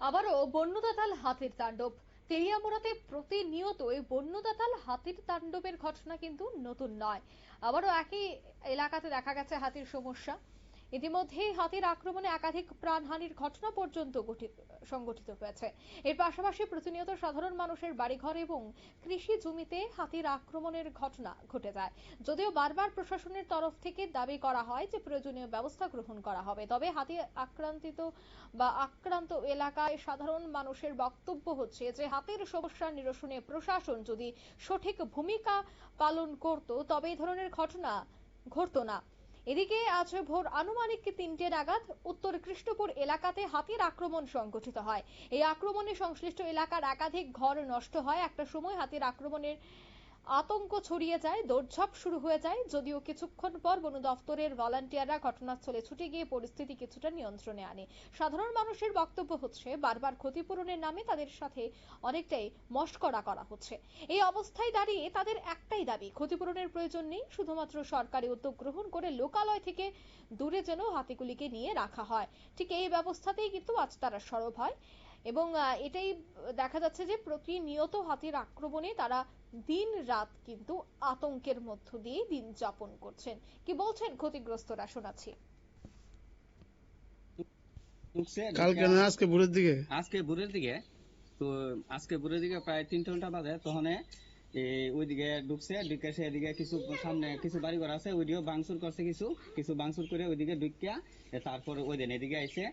আবারও বন্যদাতাল হাতির তাণ্ডব। তেলিয়ামুড়াতে প্রতিনিয়তই বন্যদাতাল হাতির তাণ্ডবের ঘটনা কিন্তু নতুন নয়। আবারও একই এলাকাতে দেখা গেছে হাতির সমস্যা। ইতিমধ্যেই হাতির আক্রমণে একাধিক প্রাণহানির ঘটনা পর্যন্ত সংঘটিত হয়েছে। এর পাশাপাশি প্রতিনিয়ত সাধারণ মানুষের বাড়িঘর এবং কৃষি জমিতে হাতির আক্রমণের ঘটনা ঘটে যায়। যদিও বারবার প্রশাসনের তরফ থেকে দাবি করা হয় যে প্রয়োজনীয় ব্যবস্থা গ্রহণ করা হবে, তবে হাতি আক্রান্ত এলাকায় সাধারণ মানুষের বক্তব্য হচ্ছে যে হাতির সমস্যা নিরসনে প্রশাসন যদি সঠিক ভূমিকা পালন করত তবে এই ধরনের ঘটনা ঘটতো না। এদিকে আজ ভোর আনুমানিক 3টে নাগাদ উত্তর কৃষ্ণপুর এলাকাতে হাতির আক্রমণ সংঘটিত হয়। এই আক্রমণে সংশ্লিষ্ট এলাকার একাধিক ঘর নষ্ট হয়। একটা সময় হাতির আক্রমণের আতঙ্ক ছড়িয়ে যায়, দৌড়ঝাঁপ শুরু হয়ে যায়। যদিও কিছুক্ষণ পর বন দফতরের ভলান্টিয়াররা ঘটনাস্থলে ছুটে গিয়ে পরিস্থিতি কিছুটা নিয়ন্ত্রণে আনে। সাধারণ মানুষের বক্তব্য হচ্ছে বারবার ক্ষতিপূরণের নামে তাদের সাথে অনেকটাই মশকরা করা হচ্ছে। এই অবস্থায় দাঁড়িয়ে তাদের একটাই দাবি, ক্ষতিপূরণের প্রয়োজন নেই, শুধুমাত্র সরকারি উদ্যোগ গ্রহণ করে লোকালয় থেকে দূরে যেন হাতিগুলিকে নিয়ে রাখা হয়। ঠিক এই ব্যবস্থাতেই কিন্তু আজ তারা সরব হয় এবং এটাই দেখা যাচ্ছে যে প্রতিনিয়ত হাতির আক্রমণে তারা দিন রাত কিন্তু আতঙ্কের মধ্য দিয়ে দিন যাপন করছেন। কি বলছেন ক্ষতিগ্রস্তরা, শোনাচ্ছি। কালকে না আজকে ভোরের দিকে তো আজকে ভোরের দিকে প্রায় 3 ঘন্টা বাজে তখন ওইদিকে ঢুকছে, ঢুকে সে এদিকে কিছু সামনে কিছু বাড়ি ঘর আছে ওইদিকে ভাঙচুর করছে, কিছু ভাঙচুর করে ওইদিকে ঢুকিয়া তারপরে ওই দিন এদিকে এসে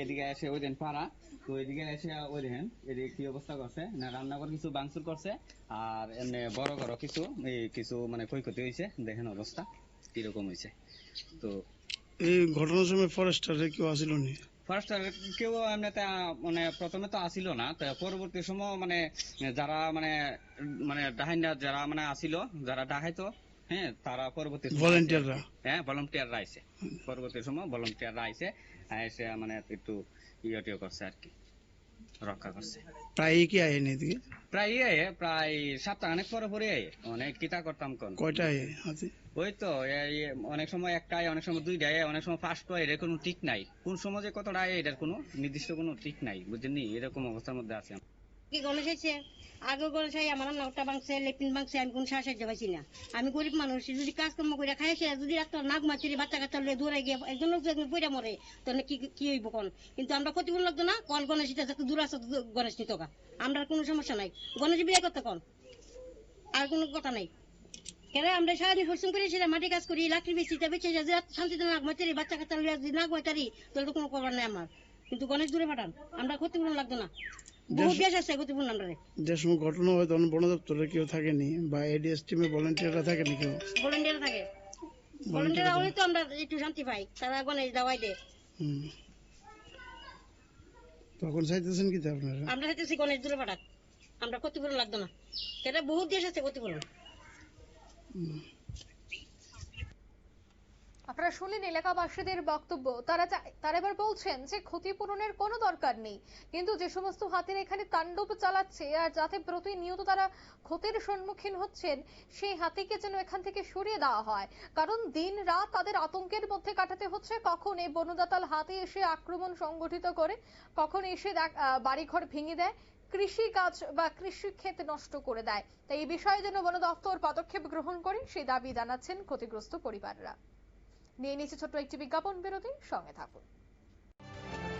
এদিকে এসে ওই দিন পাড়া তো এদিকে এসে ওই দিন এদিকে কি অবস্থা করছে না রান্নাঘর কিছু ভাঙচুর করছে আর এমনি বড় বড় কিছু মানে ক্ষয়ক্ষতি হয়েছে। দেখেন অবস্থা কিরকম হয়েছে। তো এই ঘটনার সময় ফরেস্টারে কেউ আসিল নি? ফরেস্টার কেউ এমনিতে মানে প্রথমে তো আসিল না, পরবর্তী সময় মানে যারা মানে মানে ডাহাইনা যারা মানে আসিল, যারা ডাহাইতো হ্যাঁ তারা পরবর্তী ভলান্টিয়াররা আইছে। পরবর্তী সময় ভলান্টিয়াররা আইছে, এসে মানে একটু ইয়ে করছে আর কি, রক্ষা করছে। প্রায় কি আইনি এদিকে? প্রায় সপ্তাহখানেক পরে অনেক কিতা করতাম। কয়টা হাতি? ওই তো অনেক সময় একটাই, অনেক সময় দুইটাই, অনেক সময় ফার্স্ট এর কোনো ঠিক নাই, কোন সময় যে কতটা এটার কোনো নির্দিষ্ট কোনো ঠিক নাই, বুঝছেন? এরকম অবস্থার মধ্যে আছে। কি গণেশ হয়েছে আগে গণেশ আমার নাকটা ভাঙছে, লেট্রিন ভাঙছে, আমি কোন সাহায্য পাইছি না। আমি গরিব মানুষ, যদি কাজকর্ম করে খাইছে, যদি রাস্তা নাক মাছি বাচ্চা কাচ্চা দৌড়াই গিয়ে একজন লোক পইরা মরে তাহলে কি হইব কোন? কিন্তু আমরা ক্ষতিপূরণ লাগতো না কোন? গণেশ দূর আছে, গণেশ নিত আমরা কোনো সমস্যা নাই। গণেশ বিয়ে করতে কোন আর কোনো কথা নাই। আমরা সারাদিন পরিশ্রম করে সেটা মাটি কাজ করি, লাকড়ি বেশি বেঁচে শান্তিতে নাক মাতারি বাচ্চা কাচ্চা যদি নাক মাতারি তাহলে তো কোনো করার নাই আমার। কিন্তু গণেশ দূরে পাঠান, আমরা ক্ষতিপূরণ লাগতো না। যে সময় ঘটনা হয় তখন বন দপ্তরে কেউ থাকেনি বা এডিএস টিমে ভলান্টিয়াররা থাকেনি? কেউ ভলান্টিয়ার থাকে, ভলান্টিয়ার হলে তো আমরা একটু শান্তি পাই, তারা গণেশ দাওয়াই দেয়। তখন চাইতেছেন কি আপনারা? আমরা চাইতেছি গণেশ দূরে পাঠাক, আমরা ক্ষতিপূরণ লাগতো না। সেটা বহুত দেশ আছে ক্ষতিপূরণ। আপনারা শুনলেন এলাকাবাসীদের বক্তব্য। তারা এবার বলছেন যে ক্ষতিপূরণের কোনো দরকার নেই, কিন্তু যে সমস্ত হাতির এখানে তাণ্ডব চালাচ্ছে আর যাতে প্রতিনিয়ত তারা ক্ষতির সম্মুখীন হচ্ছেন, সেই হাতিকে যেন এখান থেকে সরিয়ে দেওয়া হয়। কারণ দিন রাত তাদের আতঙ্কের মধ্যে কাটাতে হচ্ছে। কখন এই বনদাতাল হাতি এসে আক্রমণ সংগঠিত করে, কখন এসে বাড়িঘর ভেঙে দেয়, কৃষি কাজ বা কৃষি ক্ষেত নষ্ট করে দেয়। তাই এই বিষয়ে যেন বন দপ্তর পদক্ষেপ গ্রহণ করে সেই দাবি জানাচ্ছেন ক্ষতিগ্রস্ত পরিবাররা। নিয়ে নিচ্ছে ছোট্ট একটি বিজ্ঞাপন বিরতি, সঙ্গে থাকুন।